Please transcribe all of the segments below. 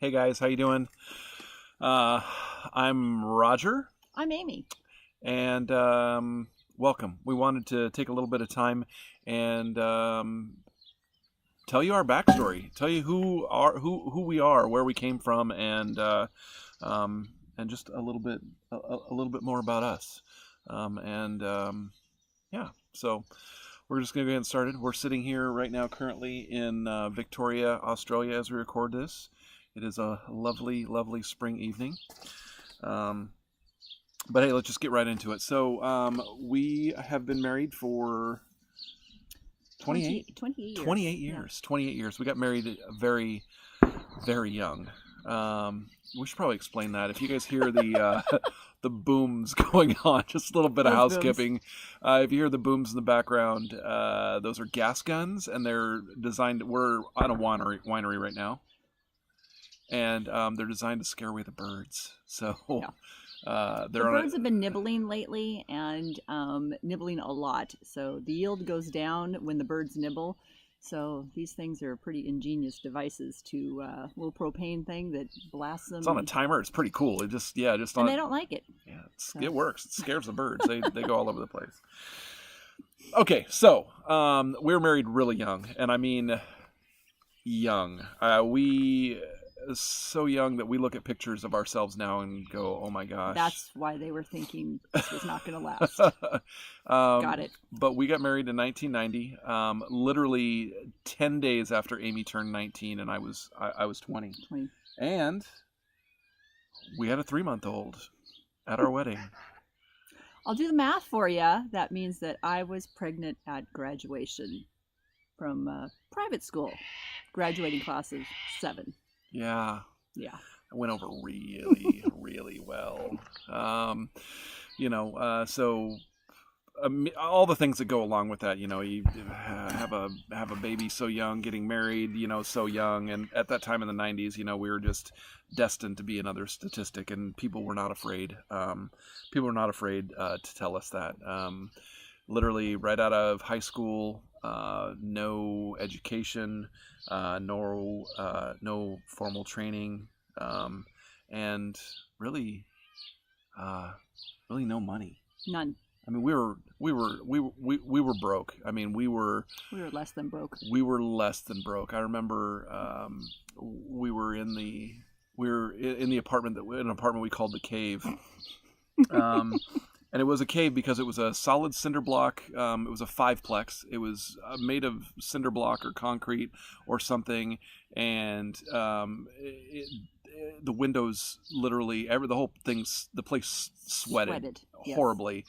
Hey guys, how you doing? Uh, I'm Roger, I'm Amy. and welcome. We wanted to take a little bit of time and tell you our backstory, tell you who we are, where we came from, and just a little bit more about us. And Yeah, so we're just gonna get started. We're sitting here right now, currently in Victoria, Australia, as we record this. It is a lovely, lovely spring evening. Um, but hey, let's just get right into it. So, we have been married for 28, 28 years. 28 Yeah. years. 28 years. We got married very, very young. We should probably explain that. If you guys hear the the booms going on, just a little bit of Those booms. housekeeping. If you hear the booms in the background, those are gas guns, and they're designed. We're on a winery right now, and they're designed to scare away the birds. So Yeah. The they're on birds have been nibbling lately and nibbling a lot. So the yield goes down when the birds nibble. So these things are pretty ingenious devices to little propane thing that blasts them. it's on a timer. It's pretty cool. It just just And on. they don't like it. Yeah, So. it works. It scares the birds. They go all over the place. Okay, so we were married really young, and I mean young. We so young that we look at pictures of ourselves now and go, "Oh my gosh." That's why they were thinking this was not going to last. Got it. But we got married in 1990, literally 10 days after Amy turned 19, and I was 20. 20. And we had a 3-month-old at our wedding. I'll do the math for you. That means that I was pregnant at graduation from private school, graduating class of 7. Yeah. Yeah. It went over really, really well. So all the things that go along with that, you have a baby so young, getting married, so young, and at that time in the 90s, we were just destined to be another statistic, and people were not afraid. People were not afraid to tell us that. Literally, right out of high school, no education, no formal training, and really, really no money. None. I mean, we were broke. I mean, We were less than broke. we were less than broke. I remember we were in the apartment an apartment we called the Cave. And it was a cave because it was a solid cinder block. It was a fiveplex. It was made of cinder block or concrete or something, and the windows literally the place sweated Yes. horribly.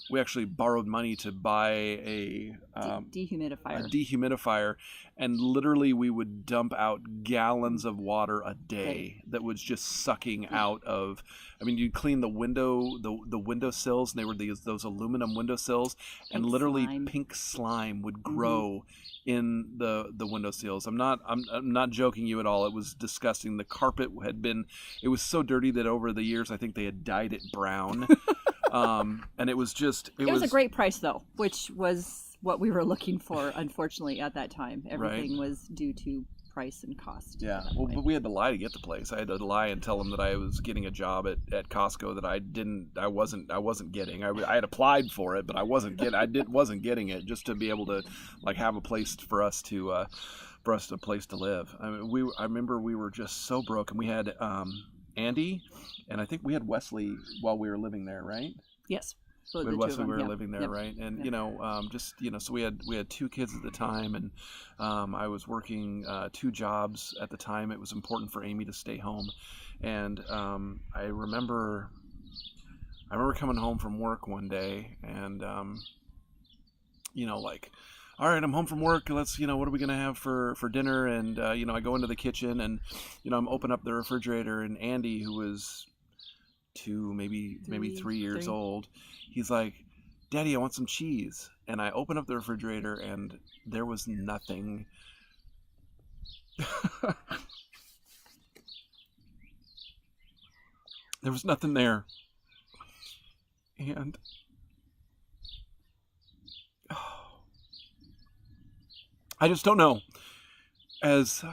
We actually borrowed money to buy a Dehumidifier. dehumidifier, and literally we would dump out gallons of water a day that was just sucking out of. I mean, you'd clean the windowsills, and they were those aluminum windowsills, and literally slime. pink slime would grow in the windowsills. I'm not joking you at all. It was disgusting. The carpet it was so dirty that over the years I think they had dyed it brown. And it was a great price though, which was what we were looking for. Unfortunately, at that time, everything was due to price and cost. Yeah, well, but we had to lie to get the place. I had to lie and tell them that I was getting a job at Costco that I wasn't getting. I had applied for it, but I wasn't getting it, just to be able to have a place for us to a place to live. I mean, I remember we were just so broke, and we had Andy, and I think we had Wesley while we were living there, right? Yes. We had Wesley, we were living there, right? And Yep. so we had 2 kids at the time, and I was working 2 jobs at the time. It was important for Amy to stay home, and I remember coming home from work one day, and all right, I'm home from work. Let's, what are we gonna have for dinner? And I go into the kitchen, and I'm open up the refrigerator, and Andy, who was 2, maybe 3 years old, he's like, "Daddy, I want some cheese." And I open up the refrigerator, and there was nothing. There was nothing there, and I just don't know. As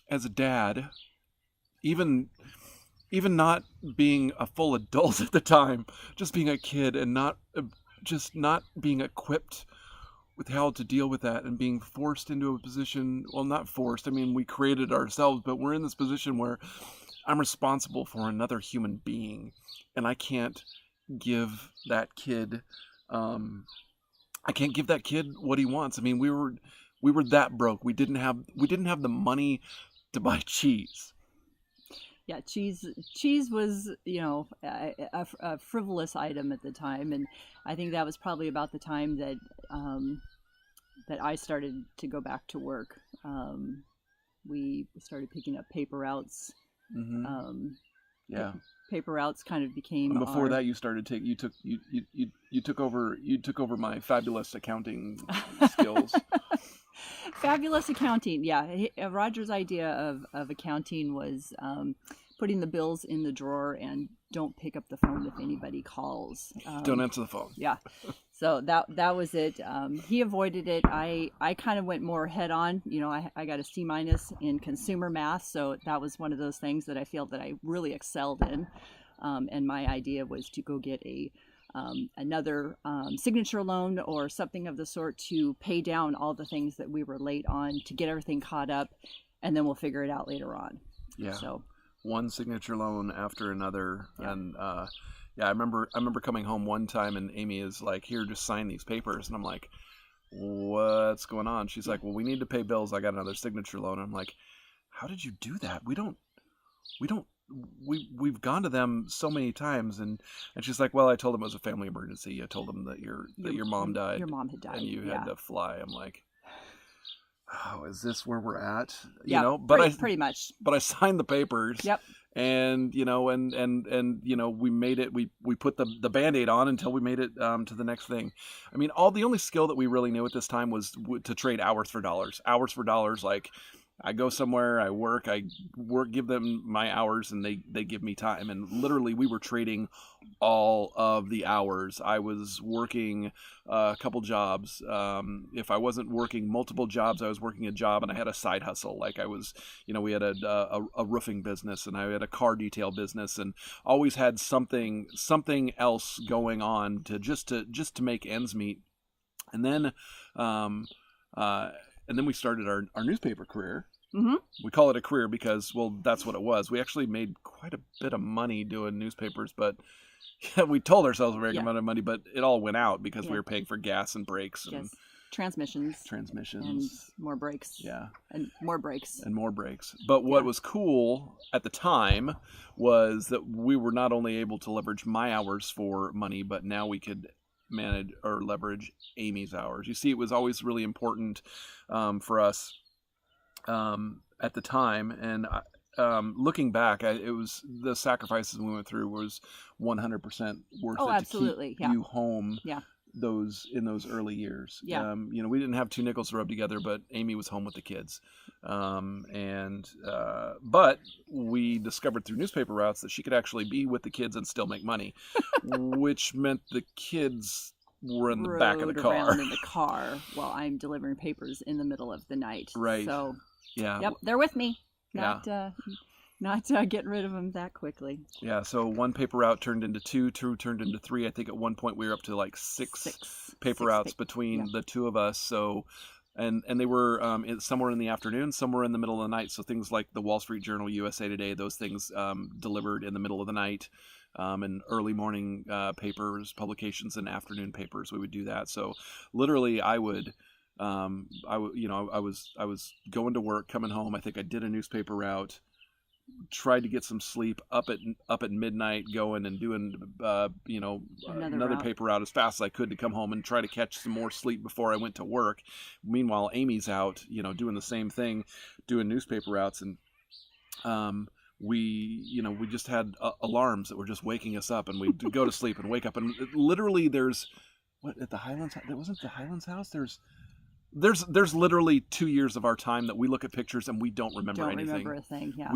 as a dad, even not being a full adult at the time, just being a kid and not being equipped with how to deal with that, and being forced into a position, well, not forced, I mean, we created ourselves, but we're in this position where I'm responsible for another human being, and I can't give that kid what he wants. I mean, we were that broke. We didn't have the money to buy cheese. Yeah, cheese was, a frivolous item at the time, and I think that was probably about the time that that I started to go back to work. We started picking up paper routes. Mm-hmm. Yeah. Paper routes kind of became. And before that, you took over my fabulous accounting skills. Fabulous accounting, yeah. Roger's idea of accounting was putting the bills in the drawer and don't pick up the phone if anybody calls. Don't answer the phone. Yeah. So that was it. He avoided it. I kind of went more head on. I got a C- in consumer math, so that was one of those things that I feel that I really excelled in. And my idea was to go get another signature loan or something of the sort to pay down all the things that we were late on, to get everything caught up, and then we'll figure it out later on. Yeah. So one signature loan after another. Yeah. And I remember coming home one time and Amy is like, "Here, just sign these papers." And I'm like, "What's going on?" She's like, "Well, we need to pay bills. I got another signature loan." I'm like, "How did you do that? We've gone to them so many times." And she's like, "Well, I told them it was a family emergency. I told them that your mom died. Your mom had died, and you had to fly." I'm like, "Oh, is this where we're at?" Yeah, but pretty much. But I signed the papers. Yep. And we made it. We put the Band-Aid on until we made it to the next thing. I mean, the only skill that we really knew at this time was to trade hours for dollars. Hours for dollars. Like, I go somewhere, I work, give them my hours, and they give me time. And literally, we were trading all of the hours. I was working a couple jobs. If I wasn't working multiple jobs, I was working a job, and I had a side hustle. Like, I was, we had a roofing business, and I had a car detail business, and always had something else going on to just to make ends meet. And then we started our newspaper career. Mm-hmm. We call it a career because, well, that's what it was. We actually made quite a bit of money doing newspapers, but we told ourselves we were making a lot of money, but it all went out because we were paying for gas and brakes and transmissions and more brakes. Yeah. And more brakes. But what was cool at the time was that we were not only able to leverage my hours for money, but now we could manage or leverage Amy's hours. You see, it was always really important for us at the time, and looking back, it was the sacrifices we went through was 100% worth it absolutely. to keep you home. Yeah. In those early years. Yeah. We didn't have two nickels to rub together, but Amy was home with the kids. But we discovered through newspaper routes that she could actually be with the kids and still make money, which meant the kids were in the back of the car. Around in the car while I'm delivering papers in the middle of the night. Right. So, yeah. Yep, they're with me. Not getting rid of them that quickly. Yeah, so one paper route turned into two turned into three. I think at one point we were up to like six paper routes between the two of us. So, and they were somewhere in the afternoon, somewhere in the middle of the night. So things like the Wall Street Journal, USA Today, those things delivered in the middle of the night. And early morning papers, publications, and afternoon papers, we would do that. So literally, I was going to work, coming home. I think I did a newspaper route, tried to get some sleep up at midnight, going and doing another paper route as fast as I could to come home and try to catch some more sleep before I went to work. Meanwhile, Amy's out, doing the same thing, doing newspaper routes, and we just had alarms that were just waking us up, and we'd go to sleep and wake up, and literally there's at the Highlands. That wasn't the Highlands house. There's literally 2 years of our time that we look at pictures and we don't remember anything. Remember a thing. Yeah.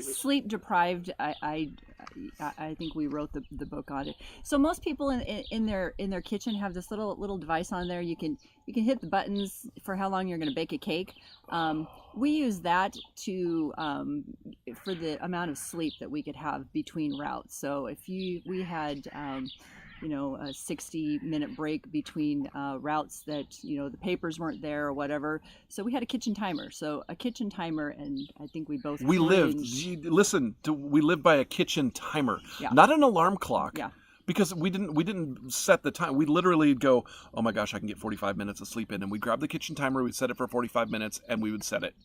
sleep deprived. I think we wrote the book on it. So most people in their kitchen have this little device on there. You can hit the buttons for how long you're going to bake a cake. We use that to for the amount of sleep that we could have between routes. So if we had a 60-minute break between routes that the papers weren't there or whatever. So we had a kitchen timer. So a kitchen timer, and I think we both we lived by a kitchen timer, not an alarm clock. Yeah. Because we didn't set the time. We literally would go, oh my gosh, I can get 45 minutes of sleep in, and we'd grab the kitchen timer, we'd set it for 45 minutes, and we would set it.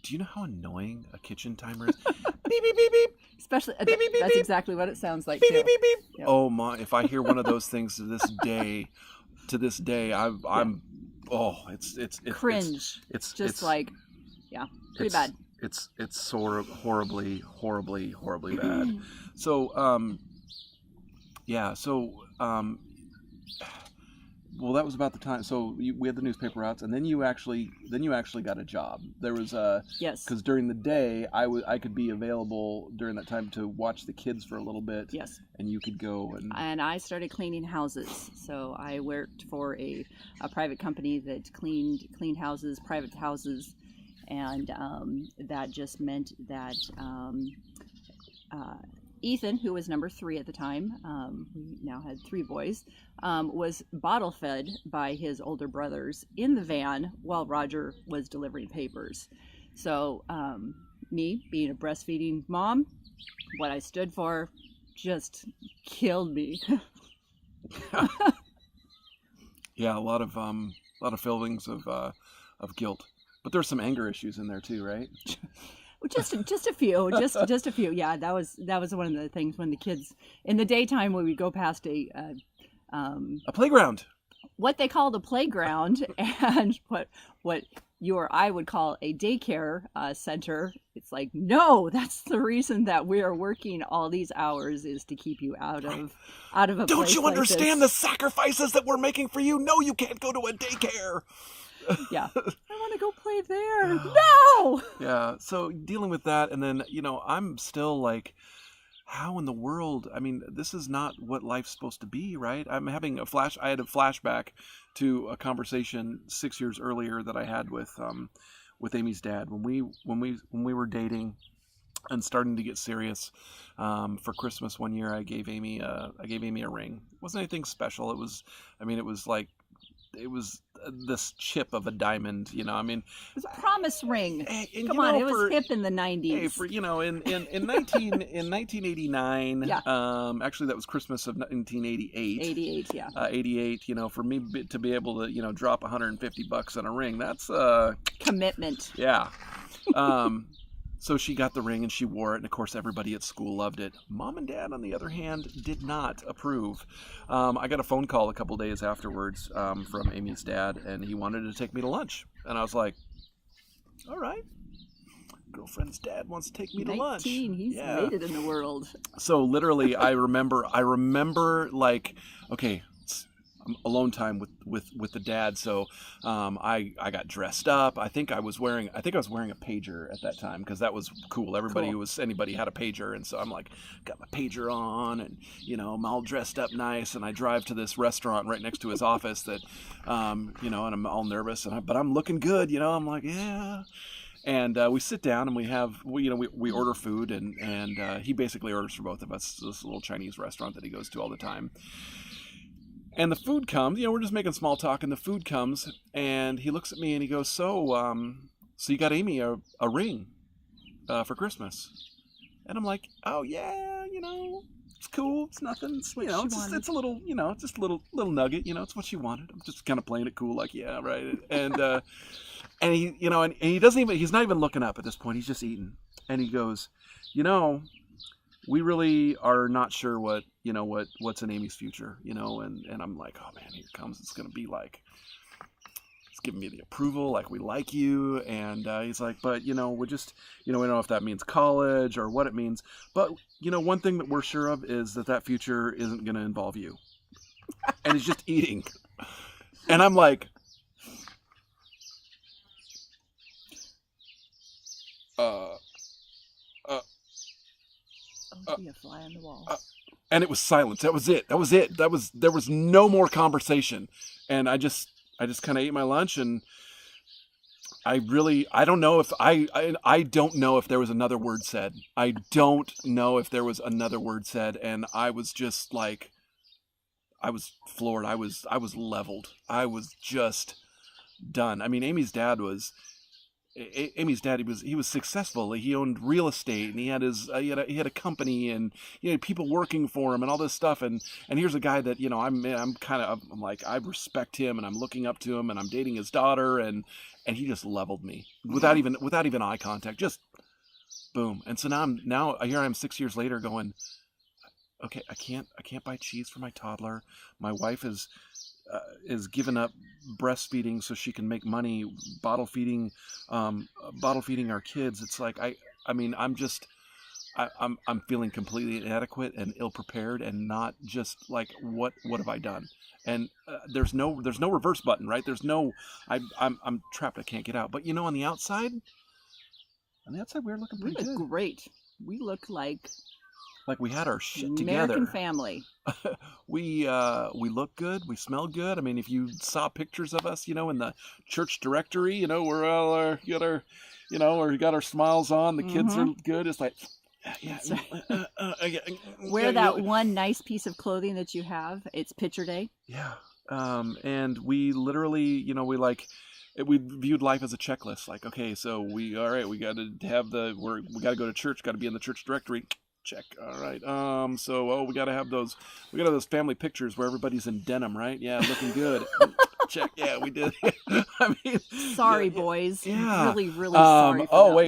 Do you know how annoying a kitchen timer is? Beep beep beep beep. Especially beep, beep, beep, that's beep. exactly what it sounds like. Beep too. beep beep beep. Yep. Oh my! If I hear one of those things to this day, it's cringe. It's just pretty bad. It's horribly bad. So well, that was about the time. So we had the newspaper routes, and then you actually got a job. There was yes, because during the day I could be available during that time to watch the kids for a little bit. Yes, and you could go and I started cleaning houses. So I worked for a private company that cleaned houses, private houses, and that just meant that Ethan, who was number 3 at the time, we now had 3 boys, was bottle fed by his older brothers in the van while Roger was delivering papers. So me, being a breastfeeding mom, what I stood for just killed me. Yeah, a lot of feelings of guilt, but there's some anger issues in there too, right? Just a few, just a few. Yeah, that was one of the things when the kids in the daytime when we go past a playground, what they call the playground, and what you or I would call a daycare center. It's like, no, that's the reason that we are working all these hours is to keep you out of a. Don't you understand the sacrifices that we're making for you? No, you can't go to a daycare. Yeah, I want to go play there. No. Yeah, so dealing with that, and then I'm still like, how in the world? I mean, this is not what life's supposed to be, right? I had a flashback to a conversation 6 years earlier that I had with Amy's dad when we were dating and starting to get serious. For Christmas one year, I gave Amy a ring. It wasn't anything special. It was this chip of a diamond, it was a promise ring. And, Come on, it was hip in the 90s. Hey, for in 1989, yeah. Actually that was Christmas of 1988. 88, yeah. 88, for me to be able to, drop $150 on a ring, that's commitment. Yeah. So she got the ring and she wore it, and of course everybody at school loved it. Mom and Dad, on the other hand, did not approve. I got a phone call a couple days afterwards from Amy's dad, and he wanted to take me to lunch. And I was like, all right, girlfriend's dad wants to take me to lunch. He's made it in the world. So literally, I remember like, okay, alone time with the dad. So I got dressed up. I think I was wearing a pager at that time because that was cool. Anybody had a pager, and so I'm like, got my pager on, and I'm all dressed up nice, and I drive to this restaurant right next to his office that and I'm all nervous, but I'm looking good, I'm like, yeah. And we sit down and we order food, and he basically orders for both of us. This little Chinese restaurant that he goes to all the time. And the food comes, we're just making small talk, and the food comes, and he looks at me and he goes, so you got Amy a ring for Christmas? And I'm like, oh yeah, it's cool, it's nothing, it's it's a little, just a little nugget, it's what she wanted. I'm just kind of playing it cool, like, yeah, right. And and he, and he doesn't even, he's not even looking up at this point. He's just eating, and he goes, we really are not sure what's in Amy's future, and I'm like, oh man, here it comes. It's going to be like, it's giving me the approval, like we like you. And he's like, but we just, we don't know if that means college or what it means. But, one thing that we're sure of is that future isn't going to involve you. And he's just eating. And I'm like, Be a fly on the wall. And it was silence. That was it. There was no more conversation. And I just kind of ate my lunch, and I don't know if I don't know if there was another word said. I don't know if there was another word said. And I was just like, I was floored. I was leveled. I was just done. I mean, Amy's dad, he was successful. He owned real estate, and he had he had a company, and he had people working for him and all this stuff. And here's a guy that, I'm like, I respect him, and I'm looking up to him, and I'm dating his daughter, and he just leveled me without even eye contact. Just boom. And so now here I am 6 years later going, okay, I can't buy cheese for my toddler. My wife is given up breastfeeding so she can make money bottle feeding our kids. It's like I'm feeling completely inadequate and ill prepared, and not just like what have I done? And there's no reverse button, right? There's no I'm trapped. I can't get out. But on the outside we're looking pretty good. Great. We look like we had our shit American together. family. We look good. We smell good. I mean, if you saw pictures of us, in the church directory, we're all we got our smiles on. The kids are good. It's like, Wear that one nice piece of clothing that you have. It's picture day. Yeah. And we literally, we viewed life as a checklist. Like, okay, so we got to have we got to go to church. Got to be in the church directory. Check. All right. We gotta have those family pictures where everybody's in denim, right? Yeah, looking good. Check. Yeah, we did. I mean, sorry, boys. Yeah. Really sorry.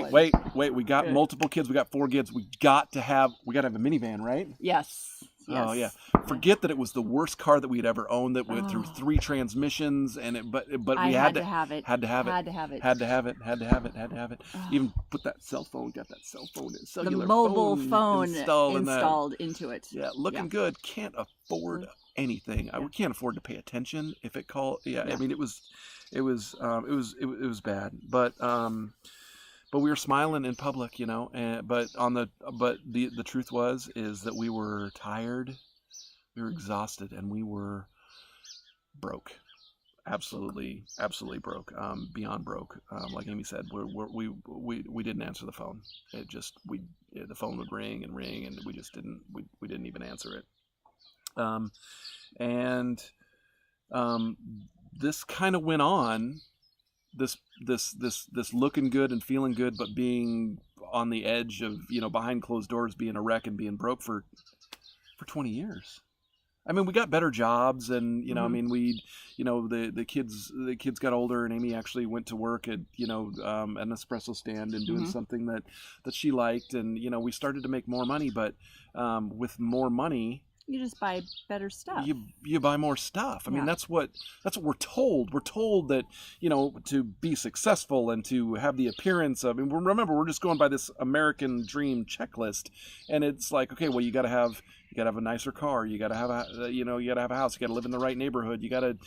Wait. We got multiple kids. We got 4 kids. We got to have a minivan, right? Yes. Oh yeah. Forget that it was the worst car that we had ever owned. That went through 3 transmissions, and but we had to have it. Had to have it. Even put that cell phone. Got that cell phone. Cellular the mobile phone installed into it. Yeah, looking good. Can't afford anything. We can't afford to pay attention if it call. Yeah, I mean it was bad, but we were smiling in public, but the truth is that we were tired, we were exhausted, and we were broke. Absolutely broke. Beyond broke. Like Amy said, we didn't answer the phone. The phone would ring, and we just didn't even answer it. This kind of went on. This looking good and feeling good, but being on the edge of, behind closed doors, being a wreck and being broke for 20 years. I mean, we got better jobs, and I mean, the kids got older, and Amy actually went to work at an espresso stand and doing something that she liked, and we started to make more money, but with more money, you just buy better stuff. You buy more stuff. I mean, that's what we're told. We're told that, to be successful and to have the appearance of, and remember, we're just going by this American dream checklist. And it's like, okay, well, you got to have a nicer car. You got to have you got to have a house. You got to live in the right neighborhood. You got to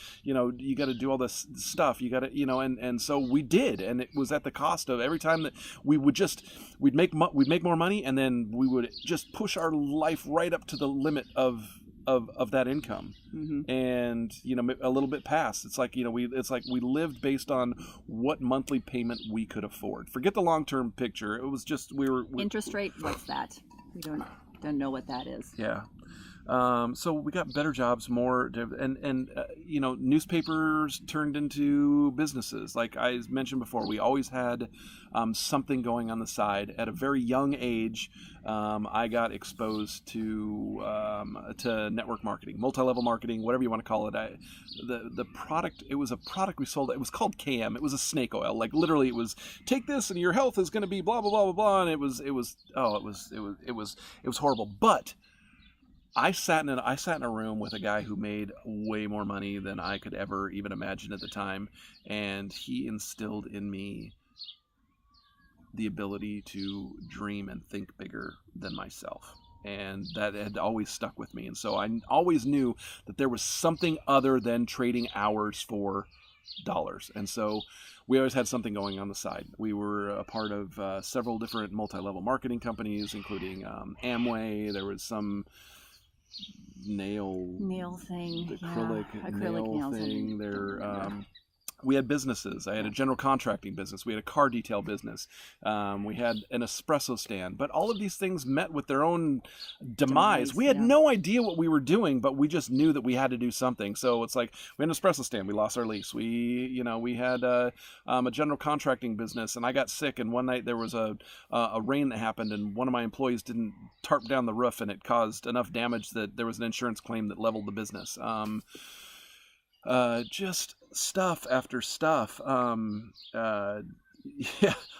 do all this stuff. You got to, and so we did. And it was at the cost of every time that we'd make more money, and then we would just push our life right up to the limit of that income, and a little bit past. It's like we lived based on what monthly payment we could afford. Forget the long-term picture. It was just interest rate. What's that? We don't know what that is. Yeah. So we got better jobs, more, and newspapers turned into businesses. Like I mentioned before, we always had something going on the side. At a very young age, I got exposed to network marketing, multi-level marketing, whatever you want to call it. The product, it was a product we sold. It was called CAM. It was a snake oil. Like literally, it was take this and your health is going to be blah blah blah blah blah. And it was horrible. But I sat in a room with a guy who made way more money than I could ever even imagine at the time, and he instilled in me the ability to dream and think bigger than myself. And that had always stuck with me. And so I always knew that there was something other than trading hours for dollars. And so we always had something going on the side. We were a part of several different multi-level marketing companies, including Amway. There was some nail thing, acrylic acrylic nail nails. thing. We had businesses. I had a general contracting business. We had a car detail business. We had an espresso stand. But all of these things met with their own demise. We had no idea what we were doing, but we just knew that we had to do something. So it's like we had an espresso stand. We lost our lease. We had a general contracting business, and I got sick. And one night there was a rain that happened, and one of my employees didn't tarp down the roof, and it caused enough damage that there was an insurance claim that leveled the business. Just stuff after stuff. Yeah,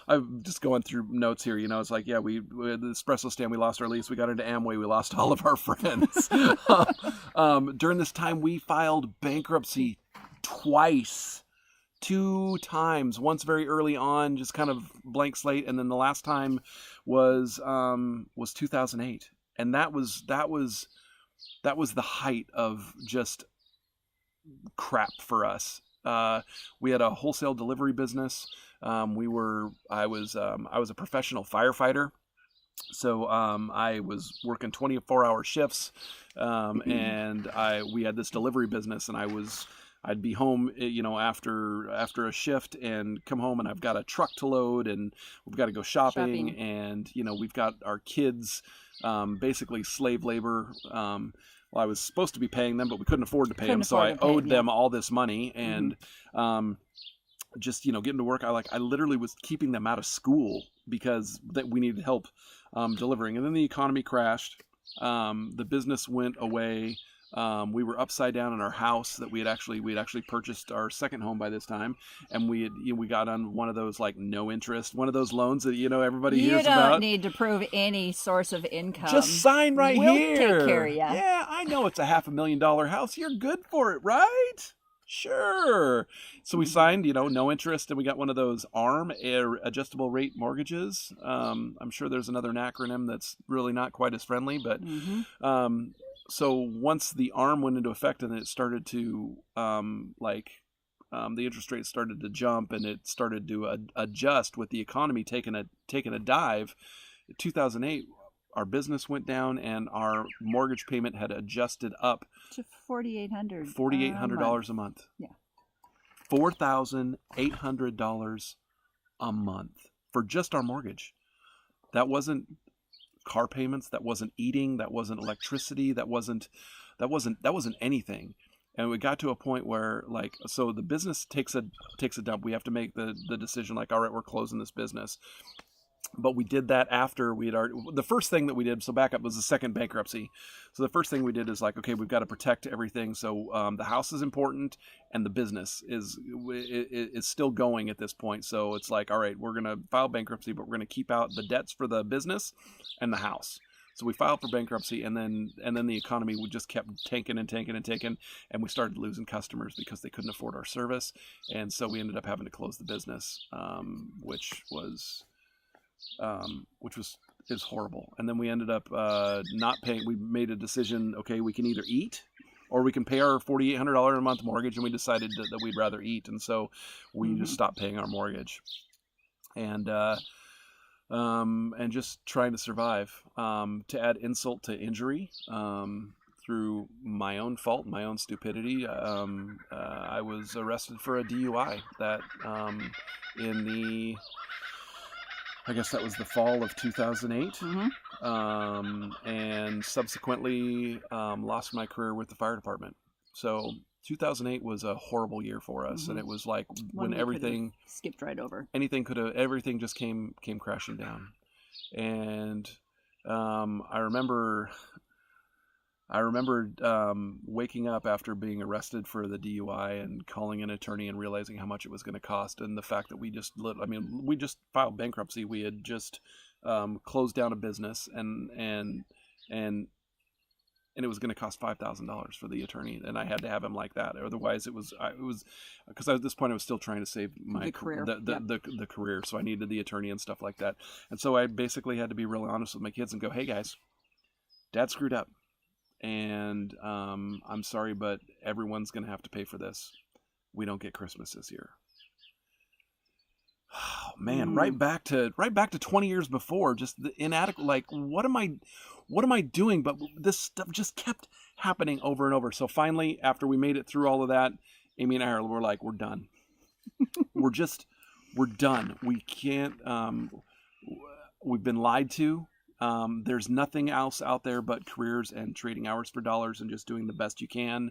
I'm just going through notes here. It's like, yeah, we had the espresso stand. We lost our lease. We got into Amway. We lost all of our friends. During this time, we filed bankruptcy twice. 2 times. Once very early on, just kind of blank slate, and then the last time was 2008, and that was the height of just crap for us. We had a wholesale delivery business. I was a professional firefighter, so I was working 24-hour shifts, and we had this delivery business, and I'd be home, after a shift, and come home, and I've got a truck to load, and we've got to go shopping. And we've got our kids, basically slave labor. Well, I was supposed to be paying them, but we couldn't afford to pay them, so I owed them all this money, and just getting to work. I literally was keeping them out of school because that we needed help delivering. And then the economy crashed. The business went away. We were upside down in our house that we had actually purchased our second home by this time, and we got on one of those like no interest, one of those loans that everybody hears about. You don't need to prove any source of income. Just sign right we'll here. We'll take care of you. Yeah, I know it's a $500,000 house. You're good for it, right? Sure. So we signed, no interest, and we got one of those ARM, adjustable rate mortgages. I'm sure there's another acronym that's really not quite as friendly, but so once the ARM went into effect and it started to the interest rate started to jump, and it started to adjust with the economy taking a dive. In 2008, our business went down, and our mortgage payment had adjusted up to $4,800. $4,800 a month. Yeah, $4,800 a month for just our mortgage. That wasn't car payments, that wasn't eating, that wasn't electricity, that wasn't anything. And we got to a point where so the business takes a dump. We have to make the decision, all right, we're closing this business. But we did that after the first thing that we did, so backup, was the second bankruptcy. So the first thing we did is okay, we've got to protect everything. So the house is important, and the business is still going at this point. So it's all right, we're going to file bankruptcy, but we're going to keep out the debts for the business and the house. So we filed for bankruptcy, and then the economy just kept tanking, and we started losing customers because they couldn't afford our service. And so we ended up having to close the business, which is horrible. And then we ended up not paying. We made a decision, okay, we can either eat or we can pay our $4,800 a month mortgage, and we decided that we'd rather eat. And so we just stopped paying our mortgage, and just trying to survive. To add insult to injury, through my own fault, my own stupidity, I was arrested for a DUI that I guess that was the fall of 2008, and subsequently lost my career with the fire department. So 2008 was a horrible year for us, and it was when everything skipped right over. Everything just came crashing down. And I remember waking up after being arrested for the DUI and calling an attorney and realizing how much it was going to cost, and the fact that we just filed bankruptcy. We had just closed down a business, and it was going to cost $5,000 for the attorney, and I had to have him like that. Otherwise, it was because at this point I was still trying to save my career, the career, so I needed the attorney and stuff like that. And so I basically had to be really honest with my kids and go, "Hey guys, Dad screwed up, and I'm sorry, but everyone's going to have to pay for this." we don't get Christmas this year. Oh man, right back to 20 years before, just the inadequate, like what am I doing? But this stuff just kept happening over and over. So finally, after we made it through all of that, Amy and I were like, we're done. we're done. We can't, we've been lied to. There's nothing else out there but careers and trading hours for dollars and just doing the best you can.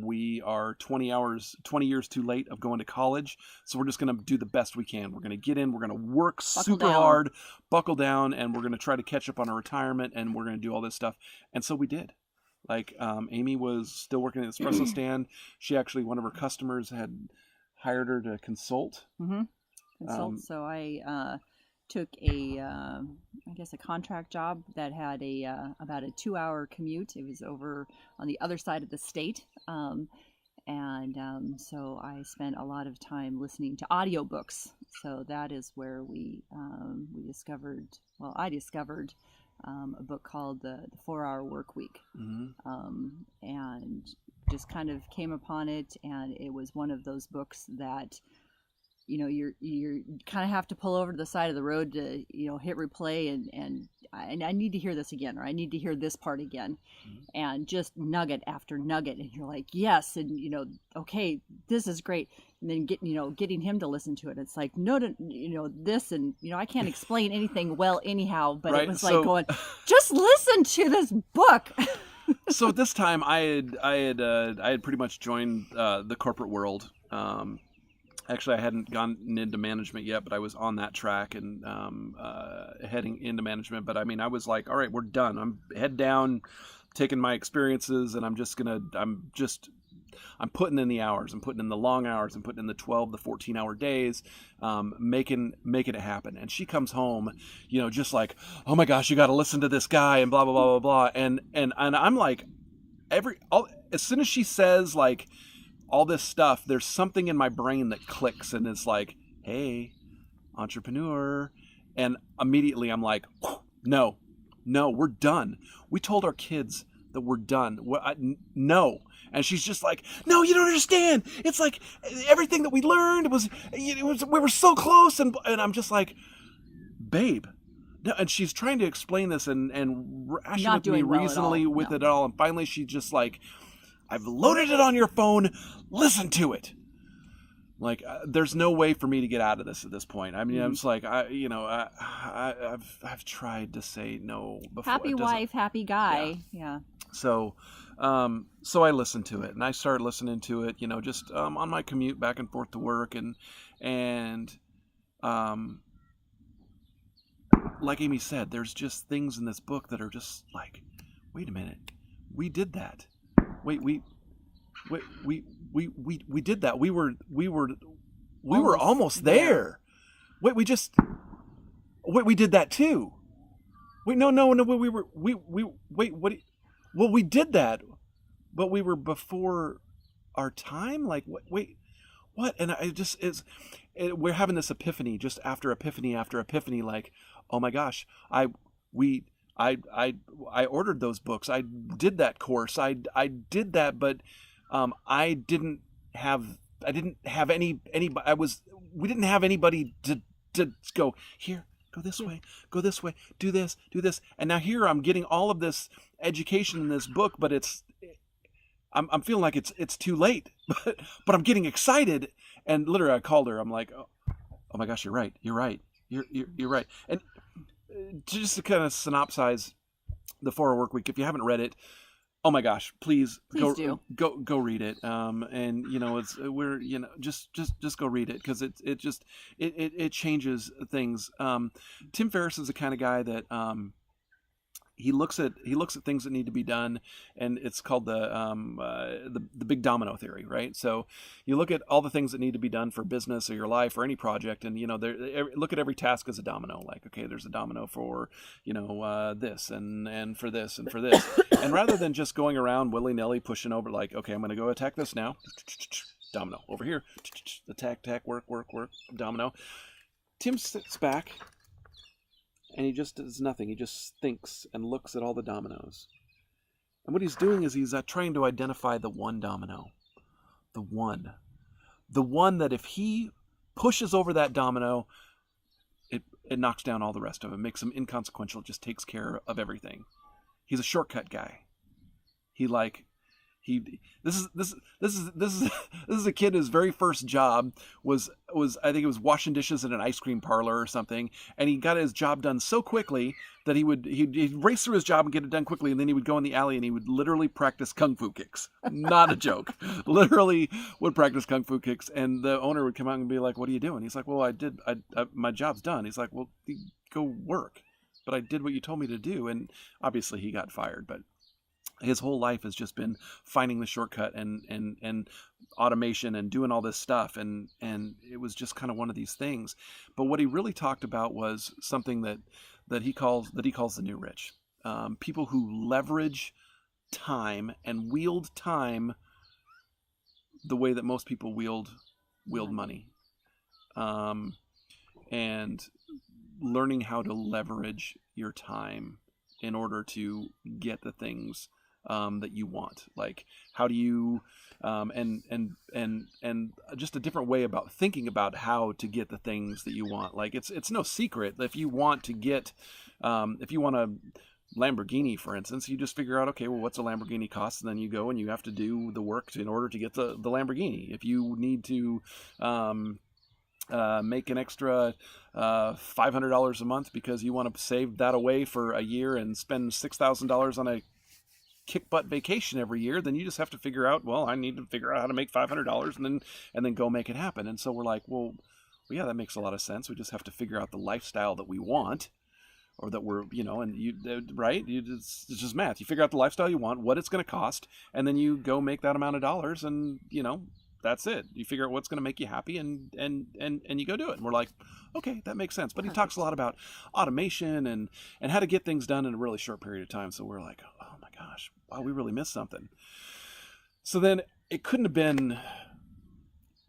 We are 20 years too late of going to college. So we're just going to do the best we can. We're going to get in, we're going to work super hard, buckle down, and we're going to try to catch up on our retirement, and we're going to do all this stuff. And so we did. Like, Amy was still working at the espresso stand. She actually, one of her customers had hired her to consult. So I took a contract job that had about a 2-hour commute. It was over on the other side of the state, so I spent a lot of time listening to audiobooks. So that is where I discovered a book called the 4-Hour Work Week, and just kind of came upon it, and it was one of those books that you're kind of have to pull over to the side of the road to hit replay and I need to hear this again, or I need to hear this part again, and just nugget after nugget, and you're like, yes, and okay, this is great, and then getting him to listen to it, it's like, no, this, and I can't explain anything well anyhow, but right? It was like going, just listen to this book. So at this time I had pretty much joined the corporate world. Actually, I hadn't gone into management yet, but I was on that track and heading into management. But I mean, I was like, all right, we're done. I'm head down, taking my experiences, and I'm putting in the hours. I'm putting in the long hours. I'm putting in the 12, the 14-hour days, making it happen. And she comes home, just like, oh my gosh, you got to listen to this guy and blah, blah, blah, blah, blah. And I'm like, as soon as she says like, all this stuff, there's something in my brain that clicks and it's like, hey, entrepreneur. And immediately I'm like, no, we're done. We told our kids that we're done. No. And she's just like, no, you don't understand. It's like everything that we learned we were so close. And I'm just like, babe. No, and she's trying to explain this and ration with me reasonably with it all. And finally she's just like, I've loaded it on your phone. Listen to it. Like, there's no way for me to get out of this at this point. I mean, I'm just like, I've tried to say no before. Happy wife, happy guy. Yeah. So I listened to it, and I started listening to it, just on my commute back and forth to work, and like Amy said, there's just things in this book that are just like, wait a minute, we did that. Wait, we did that. We were almost there. Wait, we did that too. Wait, no, we did that, but we were before our time. Like, wait, what? And we're having this epiphany, just after epiphany after epiphany. Like, oh my gosh, I ordered those books. I did that course. I did that, but we didn't have anybody to go here, go this way, do this. And now here I'm getting all of this education in this book, but I'm feeling like it's too late, but I'm getting excited. And literally I called her. I'm like, oh my gosh, you're right. You're right. And just to kind of synopsize the 4-Hour Work Week, if you haven't read it, oh my gosh, please go read it. And just go read it, because it changes things. Tim Ferriss is the kind of guy that he looks at things that need to be done, and it's called the big domino theory, right? So you look at all the things that need to be done for business or your life or any project, and look at every task as a domino. Like, okay, there's a domino for this and for this and for this, and rather than just going around willy-nilly pushing over, like, okay, I'm going to go attack this now, domino over here, attack, work, domino. Tim sits back. And he just does nothing. He just thinks and looks at all the dominoes. And what he's doing is he's trying to identify the one domino. The one. the one that if he pushes over that domino, it knocks down all the rest of them, makes him inconsequential, just takes care of everything. He's a shortcut guy. He like he this is a kid whose very first job was I think it was washing dishes at an ice cream parlor or something, and he got his job done so quickly that he'd race through his job and get it done quickly, and then he would go in the alley and he would literally practice kung fu kicks. Not a joke. Literally would practice kung fu kicks, and the owner would come out and be like, "What are you doing?" He's like, "Well, my job's done." He's like, "Well, go work." But I did what you told me to do, and obviously he got fired, but his whole life has just been finding the shortcut and automation and doing all this stuff, and it was just kind of one of these things. But what he really talked about was something that he calls the new rich, people who leverage time and wield time the way that most people wield money, and learning how to leverage your time in order to get the things that you want. Like, how do you and just a different way about thinking about how to get the things that you want. Like, it's no secret that if you want a Lamborghini, for instance, you just figure out, okay, well, what's a Lamborghini cost, and then you go and you have to do the work in order to get the Lamborghini. If you need to make an extra $500 a month because you want to save that away for a year and spend $6,000 on a kick butt vacation every year, then you just have to figure out, well, I need to figure out how to make $500 and then go make it happen. And so we're like, well, yeah, that makes a lot of sense. We just have to figure out the lifestyle that we want, or that we're, and you, right? It's just math. You figure out the lifestyle you want, what it's going to cost, and then you go make that amount of dollars, and that's it. You figure out what's going to make you happy, and you go do it. And we're like, okay, that makes sense. But he talks a lot about automation and how to get things done in a really short period of time. So we're like, oh my gosh, wow, we really missed something. So then it couldn't have been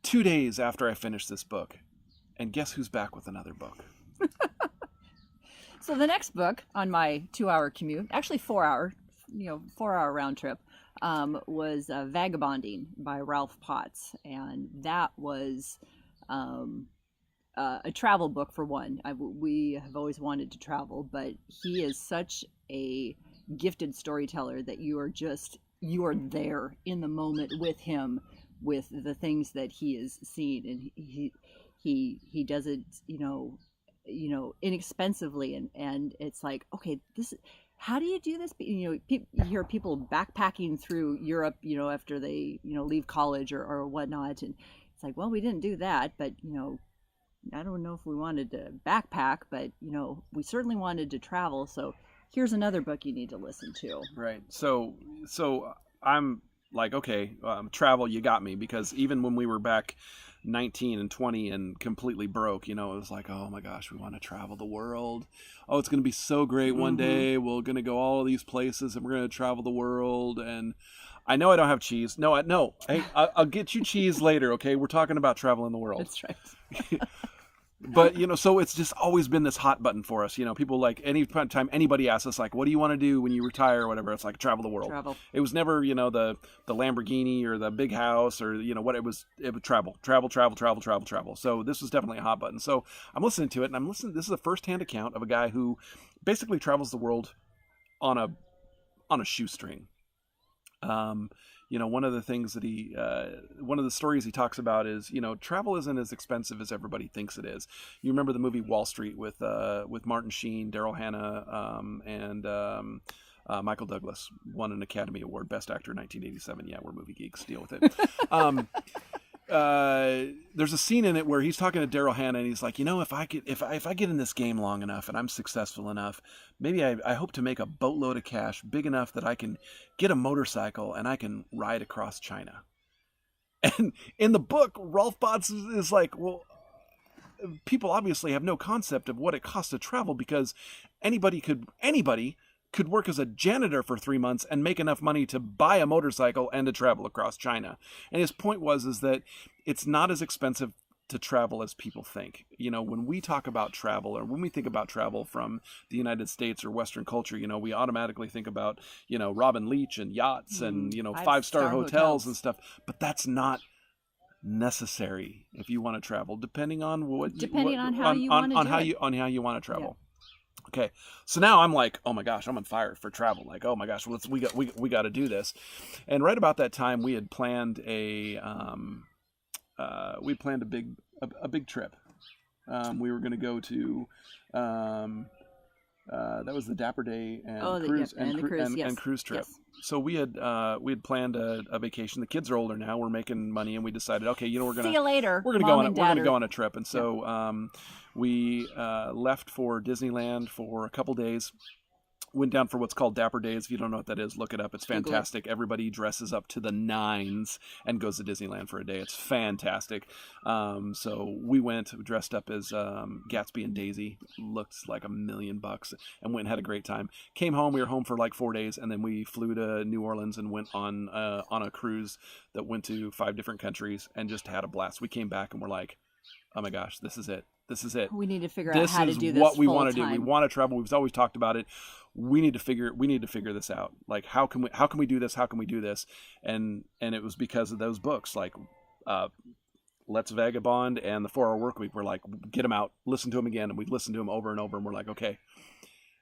2 days after I finished this book, and guess who's back with another book? So the next book on my 2-hour commute, actually 4-hour, 4-hour round trip, was Vagabonding by Ralph Potts, and that was a travel book for one. We have always wanted to travel, but he is such a gifted storyteller that you are there in the moment with him, with the things that he is seeing, and he does it, inexpensively, and it's like, okay, how do you do this? You hear people backpacking through Europe, after they, leave college or whatnot. And it's like, well, we didn't do that, but, I don't know if we wanted to backpack, but, we certainly wanted to travel. So here's another book you need to listen to. Right. So I'm like, okay, travel, you got me, because even when we were back 19 and 20 and completely broke, it was like, oh my gosh, we want to travel the world. Oh, it's going to be so great one day. We're going to go all of these places and we're going to travel the world. And I know I don't have cheese. No. Hey, I'll get you cheese later. Okay. We're talking about traveling the world. That's right. But, so it's just always been this hot button for us. People, like, any time anybody asks us, like, what do you want to do when you retire or whatever? It's like, travel the world. Travel. It was never, the Lamborghini or the big house or, what it was travel. So this was definitely a hot button. So I'm listening to it, and this is a firsthand account of a guy who basically travels the world on a shoestring. One of the things that one of the stories he talks about is, travel isn't as expensive as everybody thinks it is. You remember the movie Wall Street with Martin Sheen, Daryl Hannah, and Michael Douglas won an Academy Award, Best Actor in 1987. Yeah, we're movie geeks. Deal with it. There's a scene in it where he's talking to Daryl Hannah, and he's like, if I get in this game long enough and I'm successful enough, maybe I hope to make a boatload of cash big enough that I can get a motorcycle and I can ride across China. And in the book, Ralph Potts is like, well, people obviously have no concept of what it costs to travel, because anybody could work as a janitor for 3 months and make enough money to buy a motorcycle and to travel across China. And his point is that it's not as expensive to travel as people think. When we talk about travel, or when we think about travel from the United States or Western culture, we automatically think about, Robin Leach and yachts and, 5-star hotels and stuff. But that's not necessary if you want to travel, depending on Depending on how you want to do it. on how you want to travel. Okay, so now I'm like, oh my gosh, I'm on fire for travel. Like, oh my gosh, we got to do this. And right about that time, we had planned a big trip. We were going to go to that was the Dapper Day and cruise trip. Yes. So we had planned a vacation. The kids are older now. We're making money, and we decided, okay, we're gonna see you later. We're gonna go on a trip. And so we left for Disneyland for a couple days. Went down for what's called Dapper Days. If you don't know what that is, look it up. It's fantastic. Everybody dresses up to the nines and goes to Disneyland for a day. It's fantastic. So we went dressed up as Gatsby and Daisy. Looked like $1 million, and went and had a great time. Came home. We were home for like 4 days, and then we flew to New Orleans and went on a cruise that went to 5 different countries and just had a blast. We came back and we're like, oh my gosh, this is it. This is it. We need to figure out how to do this. This is what we want to do. We want to travel. We've always talked about it. We need to figure this out. Like, how can we do this? How can we do this? And it was because of those books, like Let's Vagabond and the 4-Hour Workweek. We're like, get them out, listen to them again, and we listened to them over and over, and we're like, okay,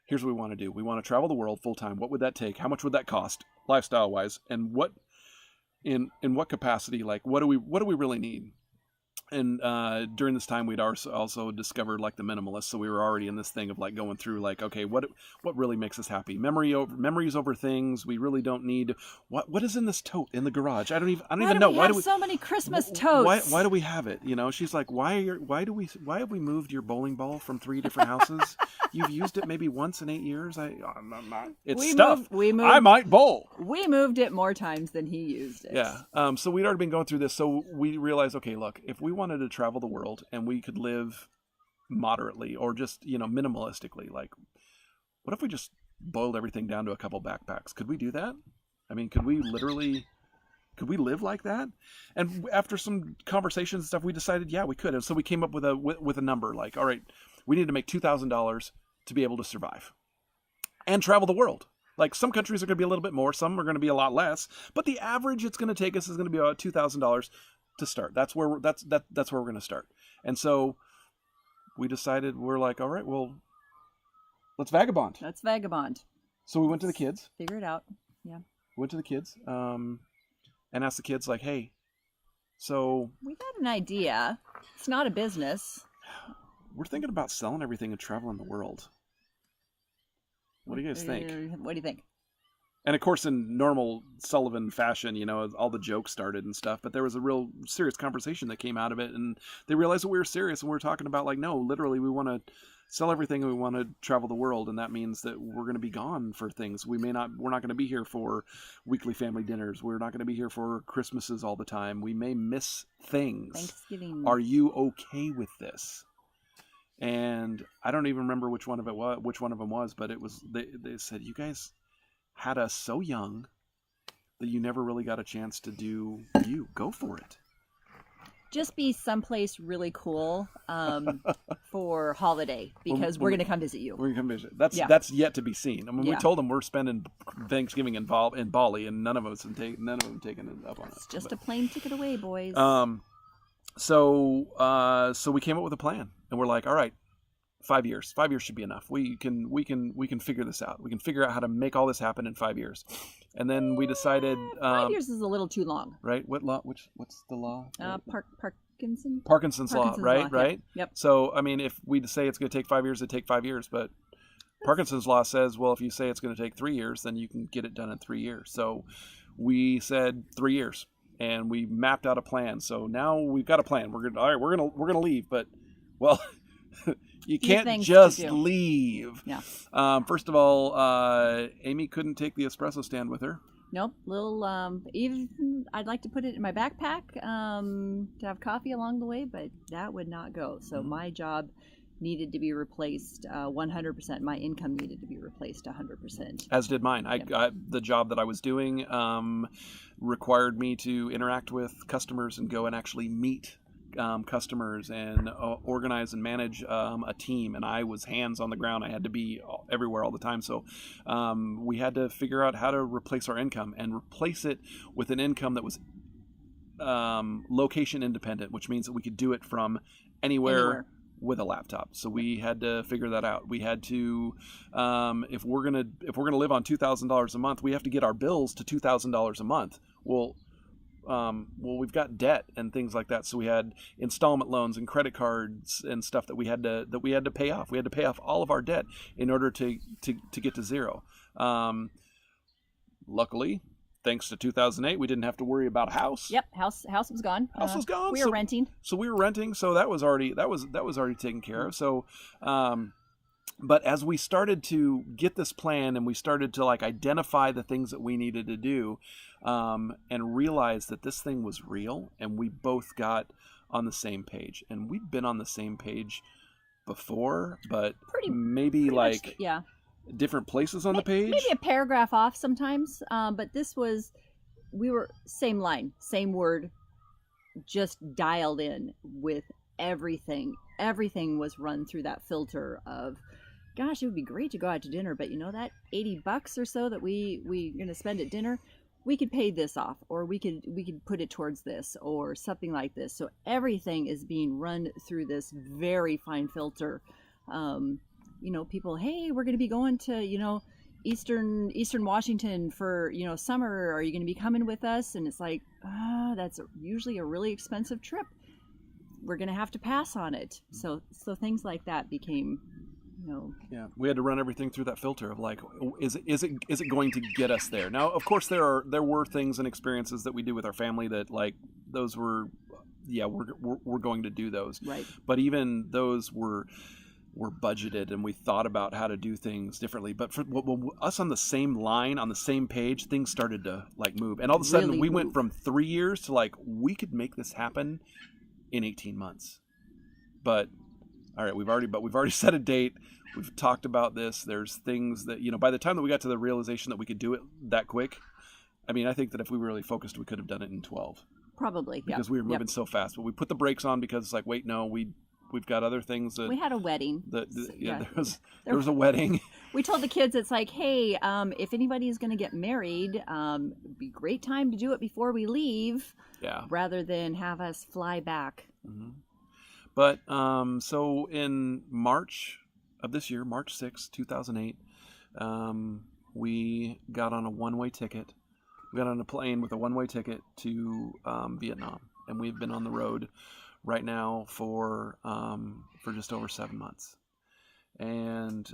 here's what we want to do. We want to travel the world full time. What would that take? How much would that cost, lifestyle wise? And what in what capacity? Like, what do we really need? And during this time, we'd also discovered like the minimalists. So we were already in this thing of like going through like, okay, what really makes us happy? Memories over things. We really don't need what is in this tote in the garage. I don't even know. Why do we have so many Christmas totes? Why do we have it? She's like, why have we moved your bowling ball from 3 different houses? You've used it maybe once in 8 years. I'm not. It's stuff. I might bowl. We moved it more times than he used it. Yeah. So we'd already been going through this. So we realized, okay, look, if we wanted to travel the world and we could live moderately or just minimalistically, like what if we just boiled everything down to a couple backpacks? Could we do that? I mean, could we live like that? And after some conversations and stuff, we decided we could. And so we came up with a number, like, all right, we need to make $2,000 to be able to survive and travel the world. Like, some countries are going to be a little bit more, some are going to be a lot less, but the average it's going to take us is going to be about $2,000 to start. That's where we're going to start. And so we decided, we're like, all right, well, let's vagabond. Let's vagabond. So we went to the kids. Figure it out. Yeah. Went to the kids and asked the kids, like, hey, so we've had an idea. It's not a business. We're thinking about selling everything and traveling the world. What do you guys think? What do you think? And of course, in normal Sullivan fashion, all the jokes started and stuff, but there was a real serious conversation that came out of it, and they realized that we were serious, and we were talking about, like, no, literally, we want to sell everything and we want to travel the world, and that means that we're going to be gone for things. We're not going to be here for weekly family dinners. We're not going to be here for Christmases all the time. We may miss things. Thanksgiving. Are you okay with this? And I don't even remember which one of them was, but it was, they said, you guys had us so young that you never really got a chance to go for it. Just be someplace really cool for holiday, because we're going to come visit you. We're going to come visit. That's yet to be seen. I mean, we told them we're spending Thanksgiving in Bali, and none of them taking it up on it. It's just a plane ticket away, boys. So we came up with a plan, and we're like, all right, 5 years. 5 years should be enough. We can figure this out. We can figure out how to make all this happen in 5 years. And then we decided 5 years is a little too long. Right? What law? What's the law? Parkinson's law, right? Law. Right? Yep. So, I mean, if we say it's going to take 5 years, it take 5 years, but Parkinson's law says, well, if you say it's going to take 3 years, then you can get it done in 3 years. So we said 3 years, and we mapped out a plan. So now we've got a plan. We're going to leave, but, well, you can't just leave. Yeah. First of all, Amy couldn't take the espresso stand with her. Nope. Even I'd like to put it in my backpack to have coffee along the way, but that would not go. So my job needed to be replaced 100%. My income needed to be replaced 100%. As did mine. The job that I was doing required me to interact with customers and go and actually meet customers and organize and manage a team, and I was hands on the ground. I had to be everywhere all the time. So we had to figure out how to replace our income and replace it with an income that was location independent, which means that we could do it from anywhere with a laptop. So we had to figure that out. We had to, if we're gonna live on $2,000 a month, we have to get our bills to $2,000 a month. We've got debt and things like that. So we had installment loans and credit cards and stuff that we had to pay off. We had to pay off all of our debt in order to get to zero. Luckily, thanks to 2008, we didn't have to worry about a house. Yep, house was gone. House was gone. We were renting. So we were renting. So that was already taken care of. So, but as we started to get this plan and we started to like identify the things that we needed to do, and realize that this thing was real, and we both got on the same page. And we've been on the same page before, but maybe like different places on the page. Maybe a paragraph off sometimes, but we were same line, same word, just dialed in with everything. Everything was run through that filter of, gosh, it would be great to go out to dinner, but that $80 or so that we're going to spend at dinner, we could pay this off, or we could put it towards this, or something like this. So everything is being run through this very fine filter. People, hey, we're going to be going to, Eastern Washington for, summer. Are you going to be coming with us? And it's like, that's usually a really expensive trip. We're going to have to pass on it. So things like that became, Yeah, we had to run everything through that filter of like, is it going to get us there? Now, of course, there were things and experiences that we do with our family that like those were, we're going to do those. Right. But even those were budgeted, and we thought about how to do things differently. But for us on the same line, on the same page, things started to like move, and all of a sudden we went from 3 years to like, we could make this happen in 18 months. But all right, we've already set a date. We've talked about this. There's things that, by the time that we got to the realization that we could do it that quick, I mean, I think that if we were really focused, we could have done it in 12. Probably, because we were moving so fast. But we put the brakes on because it's like, wait, no, we've got other things that we had a wedding. There was a wedding. We told the kids, it's like, hey, if anybody is going to get married, it'd be a great time to do it before we leave, rather than have us fly back. Mm-hmm. But so in March of this year, March 6, 2008, we got on a one-way ticket. We got on a plane with a one-way ticket to Vietnam, and we've been on the road right now for just over 7 months. And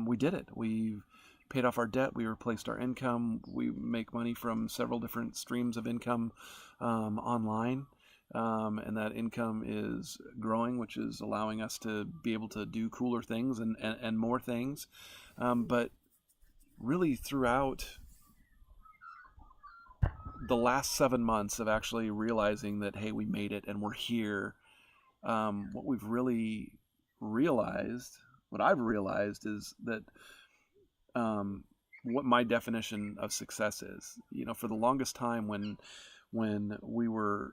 we did it. We paid off our debt. We replaced our income. We make money from several different streams of income online. And that income is growing, which is allowing us to be able to do cooler things and more things. But really throughout the last 7 months of actually realizing that, hey, we made it and we're here, what we've really realized, what I've realized is that what my definition of success is. For the longest time when we were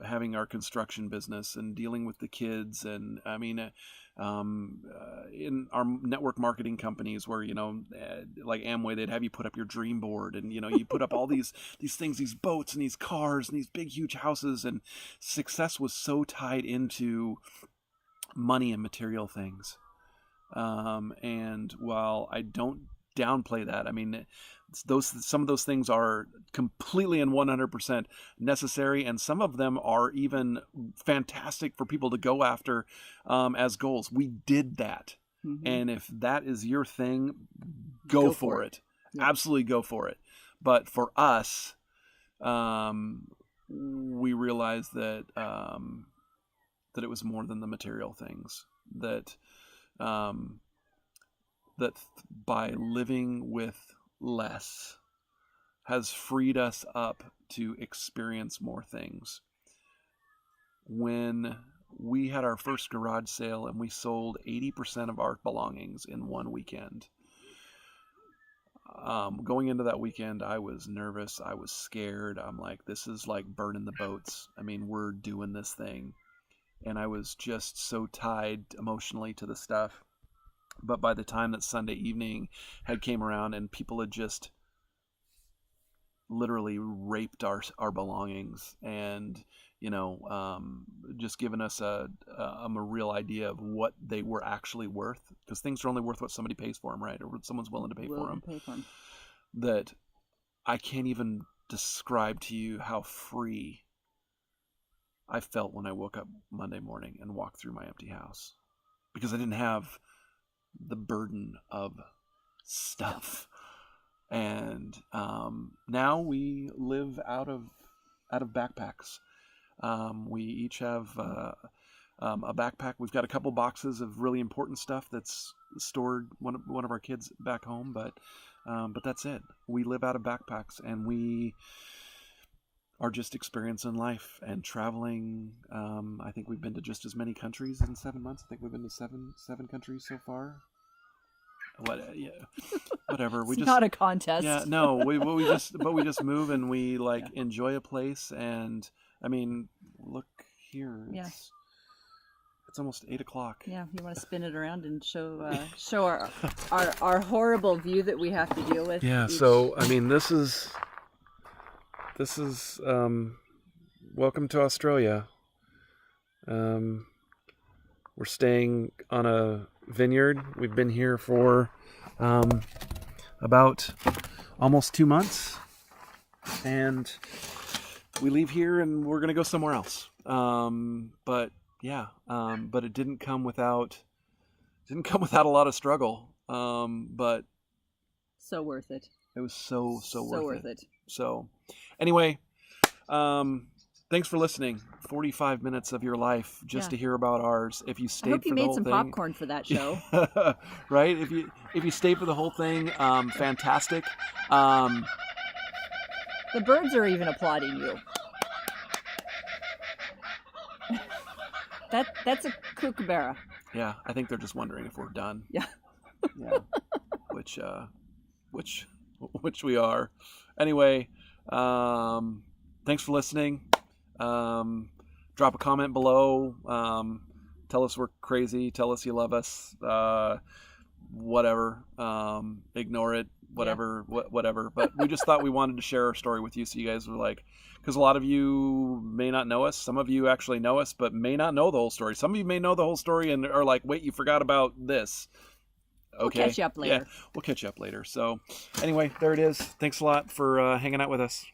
having our construction business and dealing with the kids, and I mean, in our network marketing companies where, like Amway, they'd have you put up your dream board, and, you put up all these things, these boats and these cars and these big, huge houses, and success was so tied into money and material things. And while I don't downplay that, I mean, some of those things are completely and 100% necessary, and some of them are even fantastic for people to go after as goals. We did that. Mm-hmm. And if that is your thing, go for it. Yeah. Absolutely go for it. But for us, we realized that that it was more than the material things. That by living with less has freed us up to experience more things. When we had our first garage sale and we sold 80% of our belongings in one weekend, going into that weekend, I was nervous. I was scared. I'm like, this is like burning the boats. I mean, we're doing this thing. And I was just so tied emotionally to the stuff. But by the time that Sunday evening had came around and people had just literally raped our belongings, and just given us a real idea of what they were actually worth, because things are only worth what somebody pays for them, right? Or what someone's willing to pay for them. That I can't even describe to you how free I felt when I woke up Monday morning and walked through my empty house, because I didn't have the burden of stuff. And now we live out of backpacks. We each have a backpack. We've got a couple boxes of really important stuff that's stored one of our kids back home, but that's it. We live out of backpacks, and we are just experiencing life and traveling. I think we've been to just as many countries in 7 months. I think we've been to seven countries so far. Whatever. It's not a contest. Yeah, no. We just move, and we enjoy a place. And I mean, look here. It's almost 8 o'clock. Yeah, you want to spin it around and show our horrible view that we have to deal with. Yeah. So I mean, this is welcome to Australia. We're staying on a vineyard. We've been here for about almost 2 months, and we leave here and we're gonna go somewhere else. But it didn't come without a lot of struggle. But so worth it. It was so worth it. it. So anyway, thanks for listening. 45 minutes of your life just to hear about ours. If you stayed, I hope you for the made whole some thing, popcorn for that show. Right? If you stayed for the whole thing, fantastic. The birds are even applauding you. That's a kookaburra. Yeah, I think they're just wondering if we're done. Yeah. Yeah. Which we are. Anyway, thanks for listening. Drop a comment below. Tell us we're crazy. Tell us you love us. Whatever. Ignore it. Whatever. Whatever. But we just thought we wanted to share our story with you, so you guys were like, because a lot of you may not know us. Some of you actually know us, but may not know the whole story. Some of you may know the whole story and are like, wait, you forgot about this. Okay. We'll catch you up later. Yeah, we'll catch you up later. So anyway, there it is. Thanks a lot for hanging out with us.